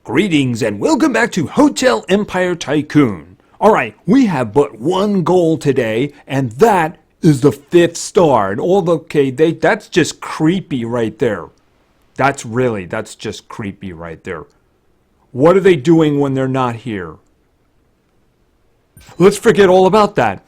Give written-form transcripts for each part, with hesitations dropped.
Greetings and welcome back to Hotel Empire Tycoon. Alright, we have but one goal today, and that is the 5th star. And that's just creepy right there. That's just creepy right there. What are they doing when they're not here? Let's forget all about that.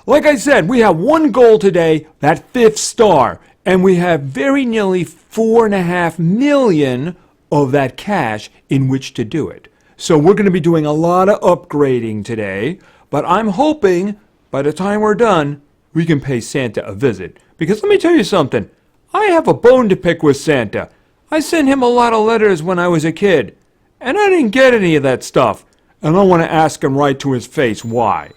Like I said, we have one goal today, that 5th star, and we have very nearly 4.5 million of that cash in which to do it. So we're going to be doing a lot of upgrading today, but I'm hoping by the time we're done, we can pay Santa a visit. Because let me tell you something, I have a bone to pick with Santa. I sent him a lot of letters when I was a kid, and I didn't get any of that stuff. And I want to ask him right to his face why.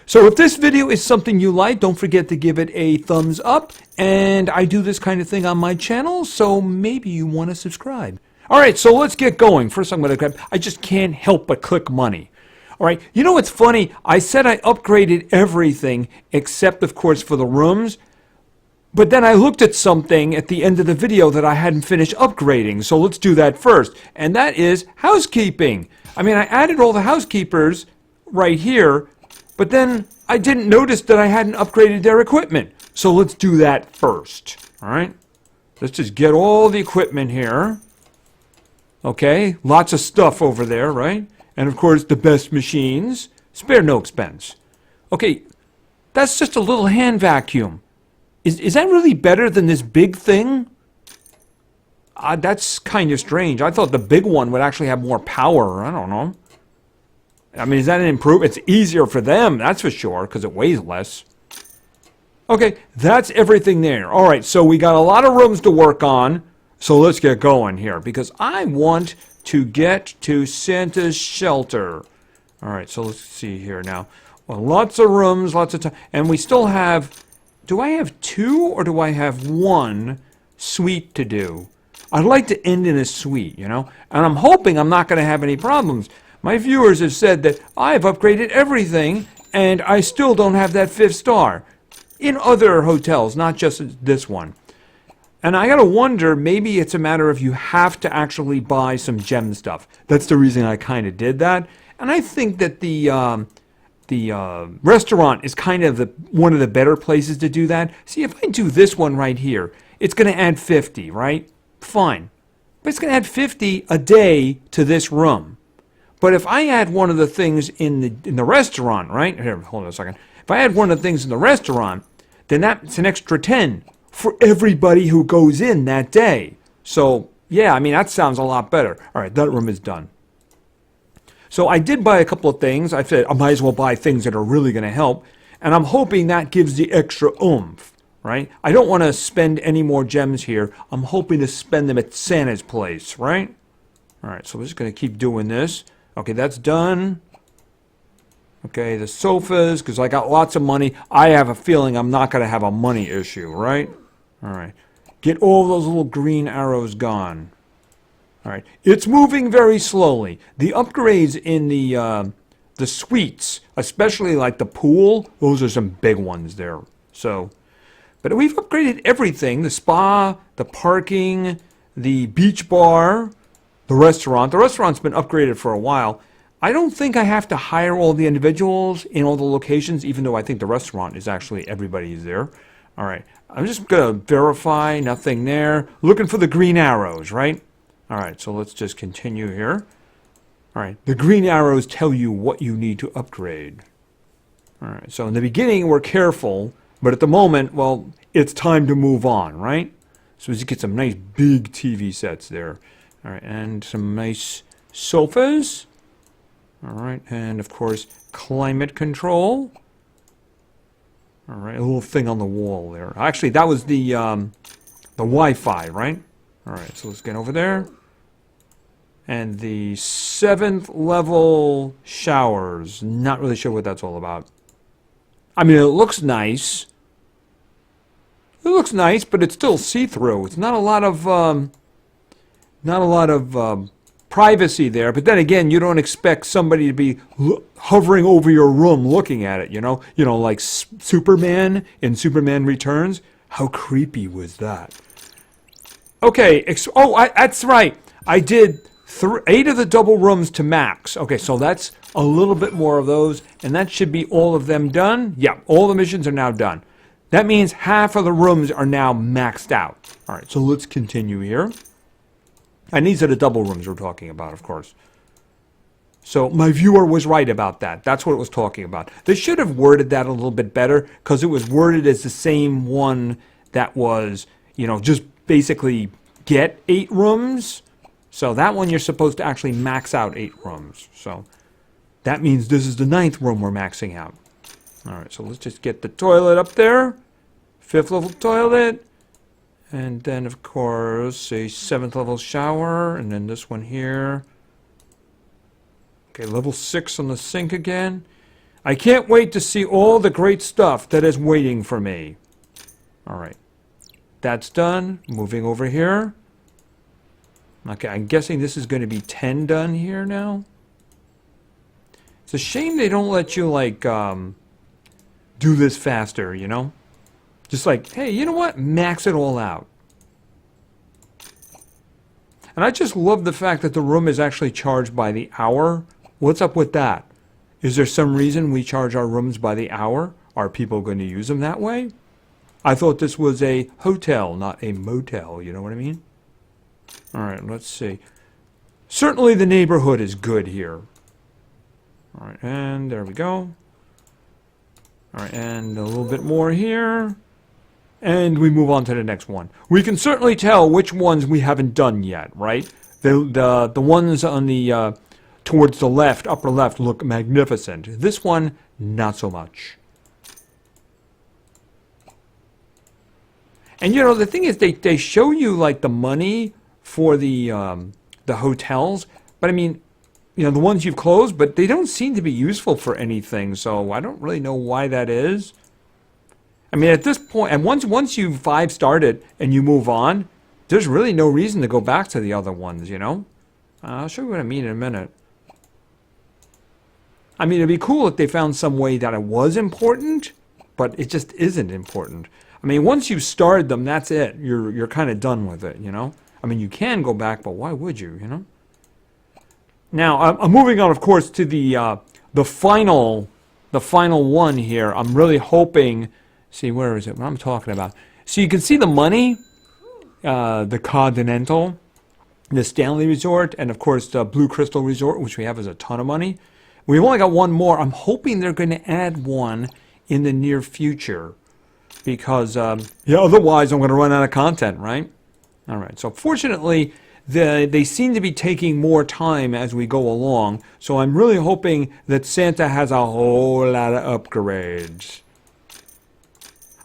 So if this video is something you like, don't forget to give it a thumbs up. And I do this kind of thing on my channel, so maybe you want to subscribe. Alright, so let's get going. First I'm going to grab, I just can't help but click money. Alright, you know what's funny? I said I upgraded everything except, of course, for the rooms. But then I looked at something at the end of the video that I hadn't finished upgrading. So let's do that first. And that is housekeeping. I mean, I added all the housekeepers right here. But then I didn't notice that I hadn't upgraded their equipment. So let's do that first. Alright? Let's just get all the equipment here. Okay? Lots of stuff over there, right? And of course the best machines. Spare no expense. Okay, that's just a little hand vacuum. Is that really better than this big thing? That's kind of strange. I thought the big one would actually have more power. I don't know. I mean, is that an improvement? It's easier for them, that's for sure, because it weighs less. Okay, that's everything there. All right, so we got a lot of rooms to work on, so let's get going here, because I want to get to Santa's shelter. All right, so let's see here now. Well, lots of rooms, lots of time, and we still have, do I have 2 or do I have 1 suite to do? I'd like to end in a suite, you know, and I'm hoping I'm not going to have any problems. My viewers have said that I've upgraded everything and I still don't have that 5th star in other hotels, not just this one. And I gotta wonder, maybe it's a matter of you have to actually buy some gem stuff. That's the reason I kind of did that. And I think that the restaurant is kind of one of the better places to do that. See, if I do this one right here, it's going to add 50, right? Fine. But it's going to add 50 a day to this room. But if I add one of the things in the restaurant, right? Here, hold on a second. If I add one of the things in the restaurant, then that's an extra 10 for everybody who goes in that day. So, yeah, I mean, that sounds a lot better. All right, that room is done. So I did buy a couple of things. I said I might as well buy things that are really going to help. And I'm hoping that gives the extra oomph, right? I don't want to spend any more gems here. I'm hoping to spend them at Santa's place, right? All right, so we're just going to keep doing this. Okay, that's done. Okay, the sofas, because I got lots of money. I have a feeling I'm not going to have a money issue, right? All right. Get all those little green arrows gone. All right. It's moving very slowly. The upgrades in the suites, especially like the pool, those are some big ones there. So, but we've upgraded everything. The spa, the parking, the beach bar, the restaurant. The restaurant's been upgraded for a while. I don't think I have to hire all the individuals in all the locations, even though I think the restaurant is actually everybody's there. All right. I'm just going to verify. Nothing there. Looking for the green arrows, right? All right. So let's just continue here. All right. The green arrows tell you what you need to upgrade. All right. So in the beginning, we're careful. But at the moment, well, it's time to move on, right? So let's get some nice big TV sets there. All right, and some nice sofas. All right, and of course, climate control. All right, a little thing on the wall there. Actually, that was the Wi-Fi, right? All right, so let's get over there. And the 7th level showers. Not really sure what that's all about. I mean, it looks nice. It looks nice, but it's still see-through. It's not a lot of privacy there, but then again, you don't expect somebody to be hovering over your room looking at it, you know, like Superman in Superman Returns. How creepy was that? Okay, that's right. I did 8 of the double rooms to max. Okay, so that's a little bit more of those, and that should be all of them done. Yeah, all the missions are now done. That means half of the rooms are now maxed out. All right, so let's continue here. And these are the double rooms we're talking about, of course. So my viewer was right about that. That's what it was talking about. They should have worded that a little bit better, because it was worded as the same one that was, you know, just basically get 8 rooms. So that one you're supposed to actually max out 8 rooms. So that means this is the 9th room we're maxing out. All right, so let's just get the toilet up there. 5th level toilet. And then, of course, a 7th level shower. And then this one here. Okay, level 6 on the sink again. I can't wait to see all the great stuff that is waiting for me. All right. That's done. Moving over here. Okay, I'm guessing this is going to be 10 done here now. It's a shame they don't let you, like, do this faster, you know? Just like, hey, you know what? Max it all out. And I just love the fact that the room is actually charged by the hour. What's up with that? Is there some reason we charge our rooms by the hour? Are people going to use them that way? I thought this was a hotel, not a motel, you know what I mean? All right, let's see. Certainly the neighborhood is good here. All right, and there we go. All right, and a little bit more here. And we move on to the next one. We can certainly tell which ones we haven't done yet, right? The ones on the towards the left, upper left, look magnificent. This one, not so much. And you know, the thing is, they show you like the money for the hotels, but I mean, you know, the ones you've closed, but they don't seem to be useful for anything. So I don't really know why that is. I mean, at this point, and once you 5-starred it and you move on, there's really no reason to go back to the other ones, you know? I'll show you what I mean in a minute. I mean, it'd be cool if they found some way that it was important, but it just isn't important. I mean, once you've starred them, that's it. You're kind of done with it, you know? I mean, you can go back, but why would you, you know? Now, I'm moving on, of course, to the final one here. I'm really hoping... See, where is it? What I'm talking about. So you can see the money, the Continental, the Stanley Resort, and of course the Blue Crystal Resort, which we have as a ton of money. We've only got one more. I'm hoping they're going to add one in the near future, because yeah, otherwise I'm going to run out of content, right? All right. So fortunately, they seem to be taking more time as we go along. So I'm really hoping that Santa has a whole lot of upgrades.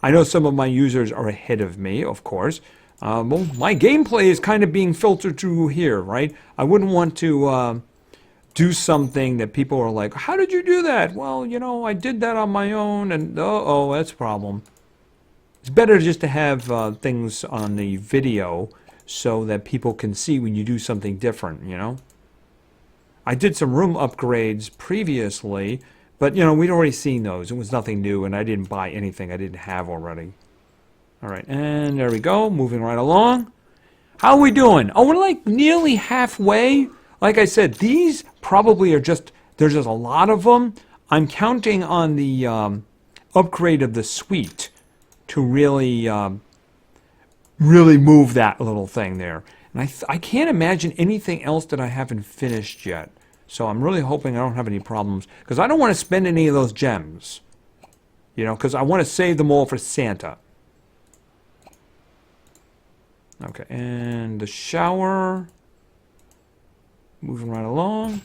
I know some of my users are ahead of me, of course. Well, my gameplay is kind of being filtered through here, right? I wouldn't want to do something that people are like, how did you do that? Well, you know, I did that on my own, and uh-oh, that's a problem. It's better just to have things on the video so that people can see when you do something different, you know? I did some room upgrades previously, but, you know, we'd already seen those. It was nothing new, and I didn't buy anything I didn't have already. All right, and there we go. Moving right along. How are we doing? Oh, we're like nearly halfway. Like I said, these probably are just, there's just a lot of them. I'm counting on the upgrade of the suite to really, really move that little thing there. And I can't imagine anything else that I haven't finished yet. So I'm really hoping I don't have any problems, because I don't want to spend any of those gems. You know, because I want to save them all for Santa. Okay, and the shower. Moving right along.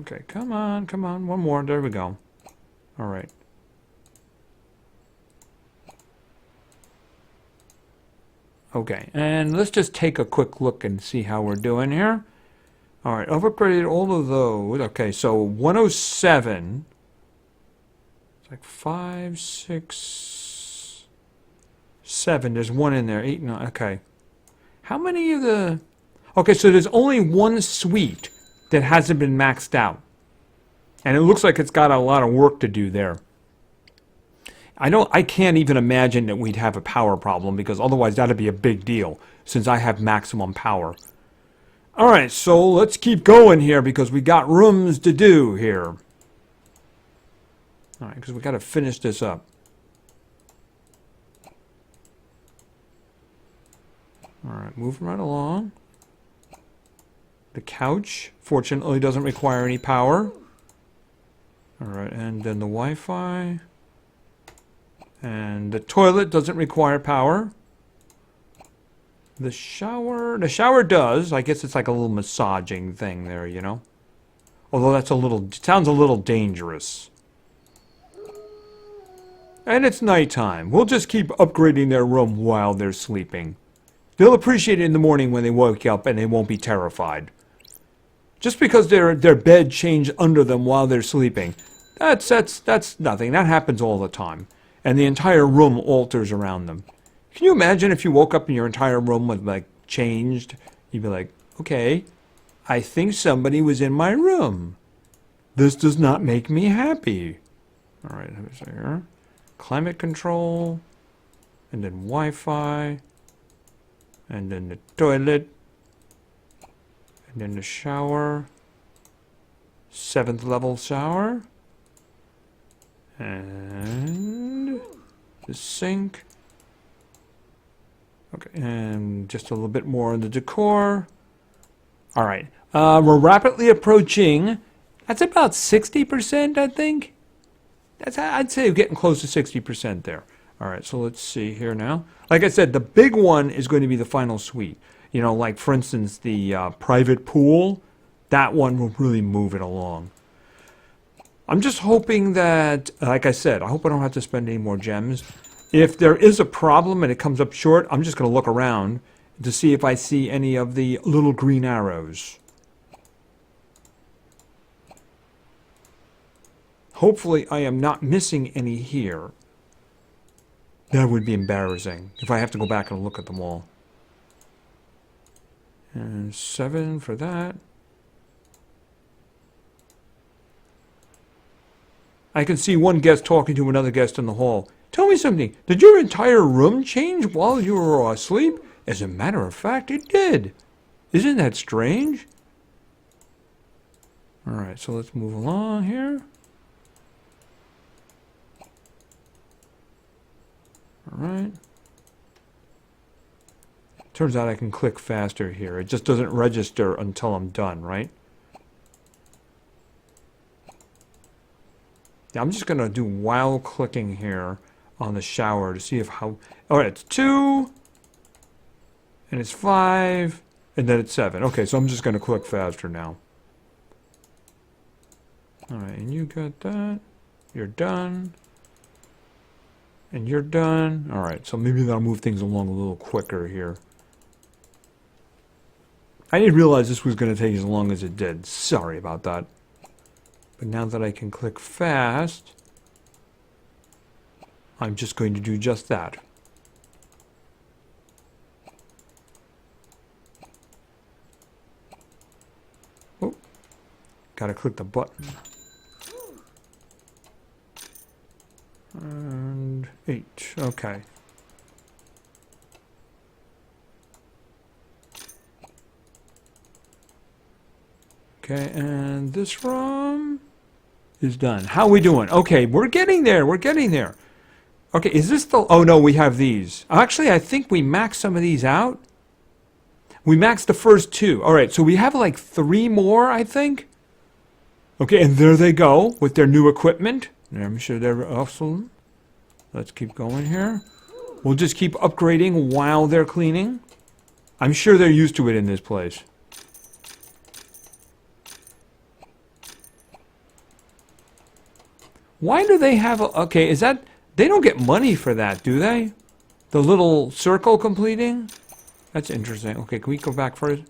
Okay, come on, come on. One more. There we go. All right. Okay, and let's just take a quick look and see how we're doing here. All right, I've upgraded all of those. Okay, so 107. It's like 5, 6, 7. There's one in there. 8, 9. Okay. How many of the... Okay, so there's only one suite that hasn't been maxed out. And it looks like it's got a lot of work to do there. I can't even imagine that we'd have a power problem because otherwise that'd be a big deal since I have maximum power. All right, so let's keep going here because we got rooms to do here. All right, because we got to finish this up. All right, moving right along. The couch, fortunately, doesn't require any power. All right, and then the Wi-Fi. And the toilet doesn't require power. The shower does. I guess it's like a little massaging thing there, you know. Although that's sounds a little dangerous. And it's nighttime. We'll just keep upgrading their room while they're sleeping. They'll appreciate it in the morning when they wake up and they won't be terrified. Just because their bed changed under them while they're sleeping, that's nothing. That happens all the time. And the entire room alters around them. Can you imagine if you woke up and your entire room was like changed? You'd be like, okay, I think somebody was in my room. This does not make me happy. All right, let me see here. Climate control, and then Wi-Fi, and then the toilet, and then the shower, 7th level shower, and the sink. Okay, and just a little bit more in the decor. All right, we're rapidly approaching. That's about 60%, I think. I'd say we're getting close to 60% there. All right, so let's see here now. Like I said, the big one is going to be the final suite. You know, like for instance, the private pool. That one will really move it along. I'm just hoping that, like I said, I hope I don't have to spend any more gems. If there is a problem and it comes up short, I'm just going to look around to see if I see any of the little green arrows. Hopefully I am not missing any here. That would be embarrassing if I have to go back and look at them all. And 7 for that. I can see one guest talking to another guest in the hall. Tell me something. Did your entire room change while you were asleep? As a matter of fact, it did. Isn't that strange? All right, so let's move along here. All right. Turns out I can click faster here. It just doesn't register until I'm done, right? Yeah, I'm just going to do while clicking here on the shower to see if how... All right, it's 2, and it's 5, and then it's 7. Okay, so I'm just going to click faster now. All right, and you got that. You're done. And you're done. All right, so maybe that'll move things along a little quicker here. I didn't realize this was going to take as long as it did. Sorry about that. But now that I can click fast, I'm just going to do just that. Oh, gotta click the button. And 8, okay. Okay, and this room is done. How are we doing? Okay, we're getting there, we're getting there. Okay, is this the... Oh, no, we have these. Actually, I think we maxed some of these out. We maxed the first 2. All right, so we have like 3 more, I think. Okay, and there they go with their new equipment. I'm sure they're awesome. Let's keep going here. We'll just keep upgrading while they're cleaning. I'm sure they're used to it in this place. Why do they have a... Okay, is that... They don't get money for that, do they? The little circle completing? That's interesting. Okay, can we go back first?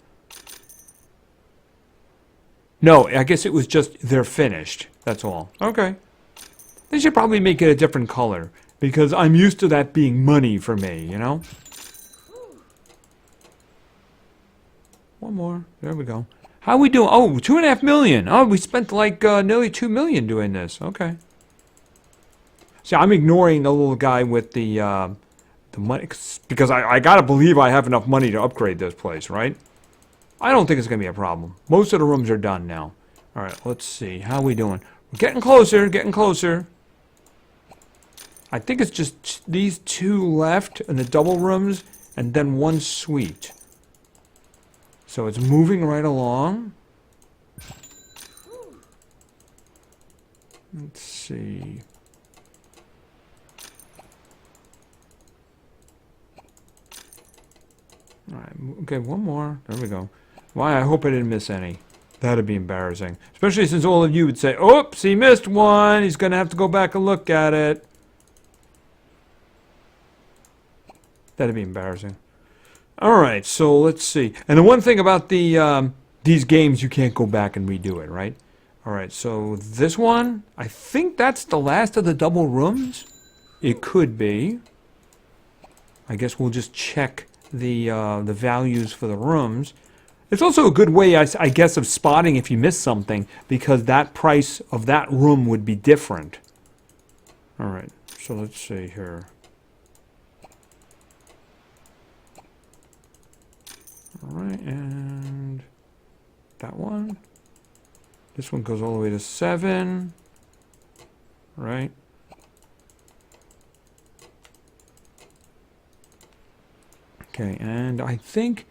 No, I guess it was just they're finished. That's all. Okay. They should probably make it a different color. Because I'm used to that being money for me, you know? One more. There we go. How are we doing? Oh, 2.5 million. Oh, we spent like nearly 2 million doing this. Okay. See, I'm ignoring the little guy with the money because I gotta believe I have enough money to upgrade this place, right? I don't think it's gonna be a problem. Most of the rooms are done now. All right, let's see. How are we doing? We're getting closer, getting closer. I think it's just these two left in the double rooms and then one suite. So it's moving right along. Let's see. All right, okay, one more. There we go. Why, I hope I didn't miss any. That'd be embarrassing. Especially since all of you would say, oops, he missed one. He's going to have to go back and look at it. That'd be embarrassing. All right, so let's see. And the one thing about the these games, you can't go back and redo it, right? All right, so this one, I think that's the last of the double rooms. It could be. I guess we'll just check the values for the rooms. It's also a good way, I guess, of spotting if you miss something, because that price of that room would be different. All right, so let's see here. All right, and that one. This one goes all the way to 7. Right. Okay, and I think...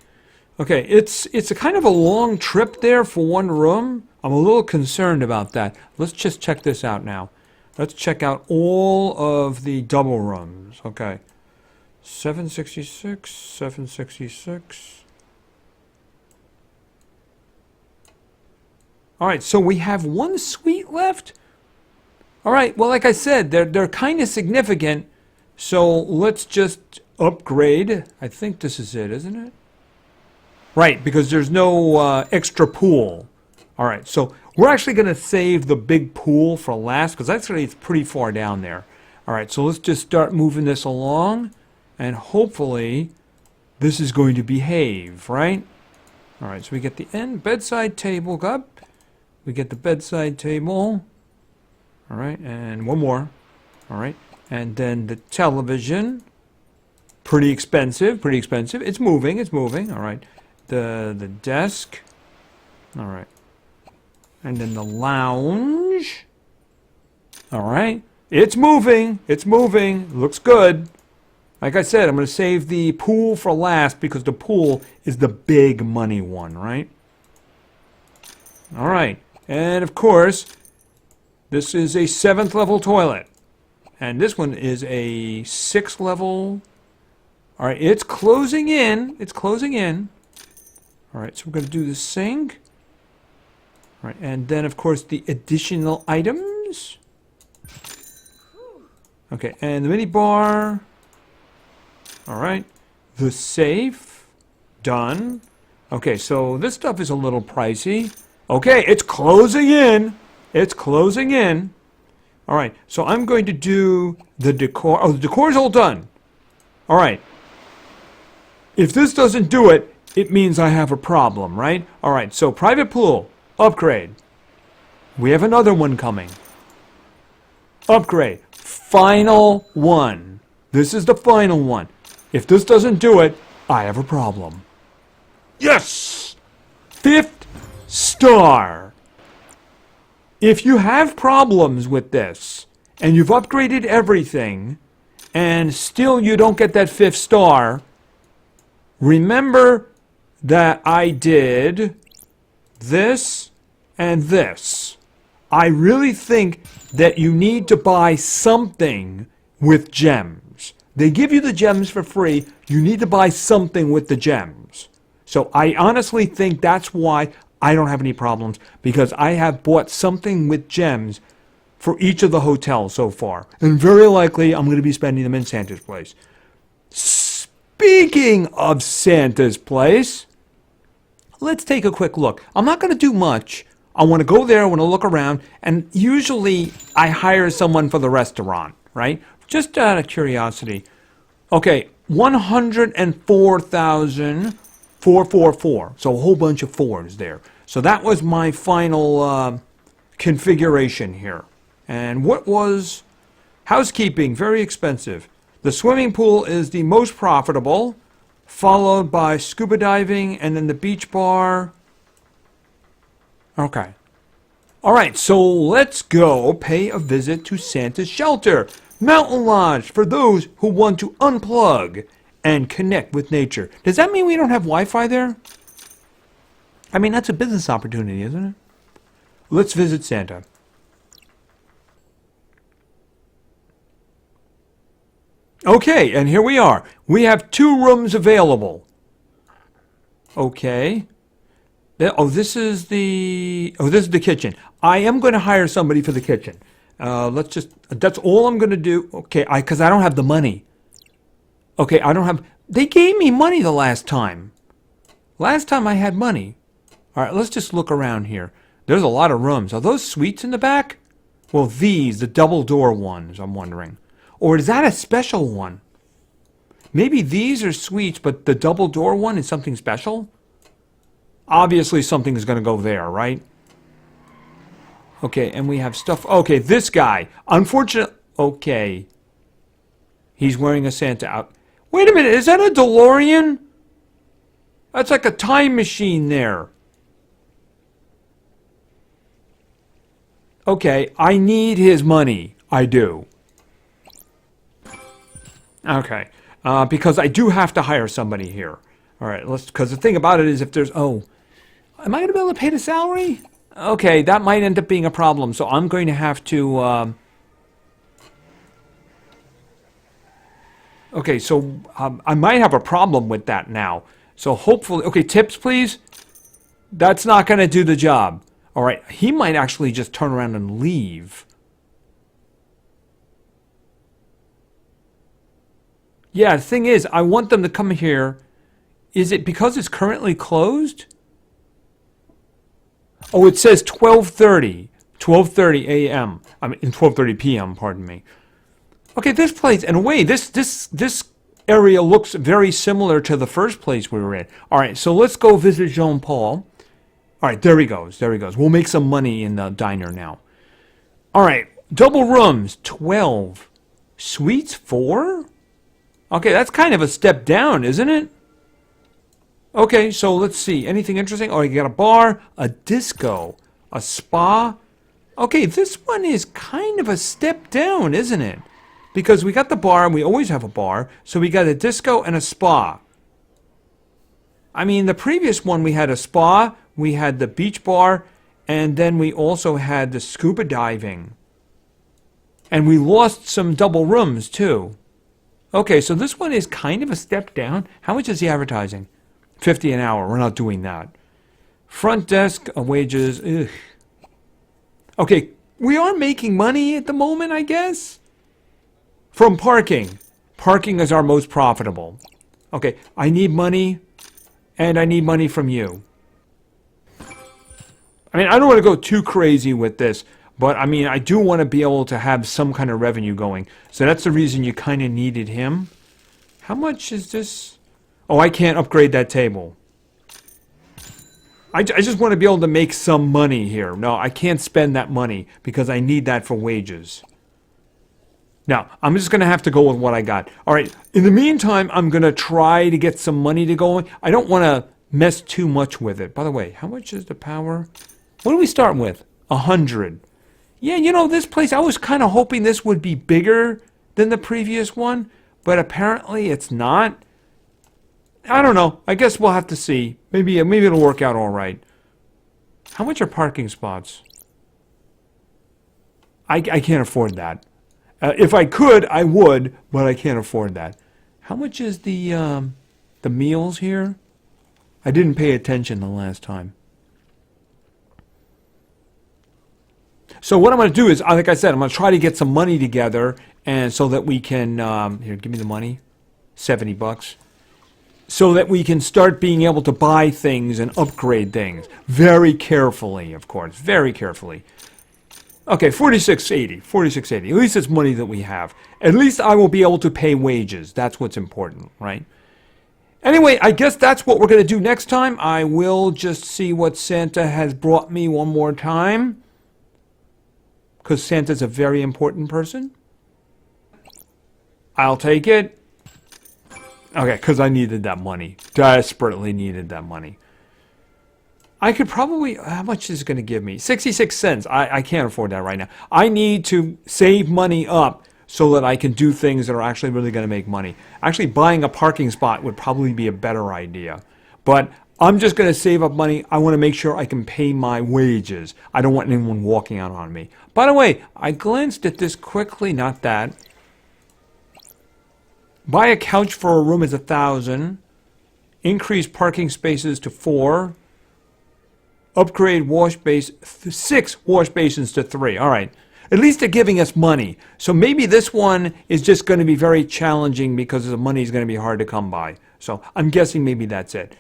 Okay, it's a kind of a long trip there for one room. I'm a little concerned about that. Let's just check this out now. Let's check out all of the double rooms. Okay. 766, 766. All right, so we have one suite left. All right, well, like I said, they're kind of significant. So let's just upgrade. I think this is it, isn't it? Right, because there's no extra pool. All right, so we're actually going to save the big pool for last, because actually it's pretty far down there. All right, so let's just start moving this along, and hopefully this is going to behave, right? All right, so we get the end bedside table up. We get the bedside table. All right, and one more. All right, and then the television. Pretty expensive, pretty expensive. It's moving, it's moving. All right. The desk. All right. And then the lounge. All right. It's moving. It's moving. Looks good. Like I said, I'm going to save the pool for last because the pool is the big money one, right? All right. And of course, this is a 7th level toilet. And this one is a 6th level. All right. It's closing in. It's closing in. All right, so we're going to do the sink. All right, and then, of course, the additional items. Okay, and the mini bar. All right, the safe. Done. Okay, so this stuff is a little pricey. Okay, it's closing in. It's closing in. All right, so I'm going to do the decor. Oh, the decor is all done. All right. If this doesn't do it, it means I have a problem, right? All right, so private pool, upgrade. We have another one coming. Upgrade. Final one. This is the final one. If this doesn't do it, I have a problem. Yes! 5th star. If you have problems with this, and you've upgraded everything, and still you don't get that 5th star, remember that I did this and this. I really think that you need to buy something with gems. They give you the gems for free. You need to buy something with the gems. So I honestly think that's why I don't have any problems, because I have bought something with gems for each of the hotels so far. And very likely I'm going to be spending them in Santa's place. Speaking of Santa's place, let's take a quick look. I'm not going to do much. I want to go there, I want to look around, and usually I hire someone for the restaurant, right? Just out of curiosity. Okay, 104,444. So a whole bunch of 4s there. So that was my final configuration here. And what was Housekeeping, very expensive. The swimming pool is the most profitable, followed by scuba diving, and then the beach bar. Okay. All right, so let's go pay a visit to Santa's shelter. Mountain Lodge, for those who want to unplug and connect with nature. Does that mean we don't have Wi-Fi there? I mean, that's a business opportunity, isn't it? Let's visit Santa. Okay, and here we are. We have 2 rooms available. Okay. This is the kitchen. I am going to hire somebody for the kitchen. That's all I'm going to do. Okay, because I don't have the money. Okay, they gave me money the last time. Last time I had money. All right, let's just look around here. There's a lot of rooms. Are those suites in the back? Well, the double door ones, I'm wondering. Or is that a special one? Maybe these are suites, but the double door one is something special? Obviously something is going to go there, right? Okay, and we have stuff. Okay, this guy. Unfortunately, okay. He's wearing a Santa out. Wait a minute, is that a DeLorean? That's like a time machine there. Okay, I need his money. I do. Okay, because I do have to hire somebody here. All right, because the thing about it is if there's, am I going to be able to pay the salary? Okay, that might end up being a problem, so I'm going to have to, okay, so I might have a problem with that now. So hopefully, okay, tips please. That's not going to do the job. All right, he might actually just turn around and leave. Yeah, the thing is, I want them to come here. Is it because it's currently closed? Oh, it says 12:30. 12:30 a.m. I mean, 12:30 p.m., pardon me. Okay, this place, in a way, this area looks very similar to the first place we were in. All right, so let's go visit Jean-Paul. All right, there he goes. There he goes. We'll make some money in the diner now. All right, double rooms, 12. Suites, 4? Okay, that's kind of a step down, isn't it? Okay, so let's see. Anything interesting? Oh, you got a bar, a disco, a spa. Okay, this one is kind of a step down, isn't it? Because we got the bar, and we always have a bar, so we got a disco and a spa. I mean, the previous one we had a spa, we had the beach bar, and then we also had the scuba diving. And we lost some double rooms, too. Okay, so this one is kind of a step down. How much is the advertising? $50 an hour. We're not doing that. Front desk wages. Ugh. Okay, we are making money at the moment, I guess. From parking. Parking is our most profitable. Okay, I need money, and I need money from you. I mean, I don't want to go too crazy with this, but I mean, I do want to be able to have some kind of revenue going. So that's the reason you kind of needed him. How much is this? Oh, I can't upgrade that table. I just want to be able to make some money here. No, I can't spend that money because I need that for wages. Now, I'm just going to have to go with what I got. All right, in the meantime, I'm going to try to get some money to go. I don't want to mess too much with it. By the way, how much is the power? What do we start with? 100. Yeah, you know, this place, I was kind of hoping this would be bigger than the previous one, but apparently it's not. I don't know. I guess we'll have to see. Maybe it'll work out all right. How much are parking spots? I can't afford that. If I could, I would, but I can't afford that. How much is the meals here? I didn't pay attention the last time. So what I'm going to do is, like I said, I'm going to try to get some money together, and so that we can here, give me the money, $70. So that we can start being able to buy things and upgrade things. Very carefully, of course. Very carefully. Okay, $46.80. $46.80. At least it's money that we have. At least I will be able to pay wages. That's what's important, right? Anyway, I guess that's what we're going to do next time. I will just see what Santa has brought me one more time. Because Santa's a very important person. I'll take it. Okay, because I needed that money. Desperately needed that money. I could probably, how much is it going to give me? 66 cents. I can't afford that right now. I need to save money up so that I can do things that are actually really going to make money. Actually, buying a parking spot would probably be a better idea. But I'm just going to save up money. I want to make sure I can pay my wages. I don't want anyone walking out on me. By the way, I glanced at this quickly, not that. Buy a couch for a room is 1,000. Increase parking spaces to 4. Upgrade wash base, 6 wash basins to 3. All right. At least they're giving us money. So maybe this one is just going to be very challenging because the money is going to be hard to come by. So I'm guessing maybe that's it.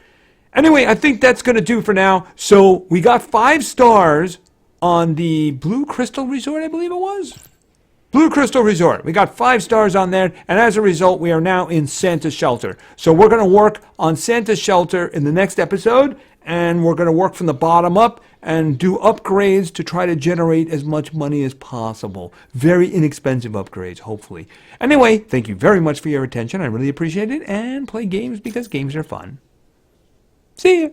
Anyway, I think that's going to do for now. So we got 5 stars on the Blue Crystal Resort, I believe it was. Blue Crystal Resort. We got 5 stars on there, and as a result, we are now in Santa's Shelter. So we're going to work on Santa's Shelter in the next episode, and we're going to work from the bottom up and do upgrades to try to generate as much money as possible. Very inexpensive upgrades, hopefully. Anyway, thank you very much for your attention. I really appreciate it, and play games because games are fun. See ya.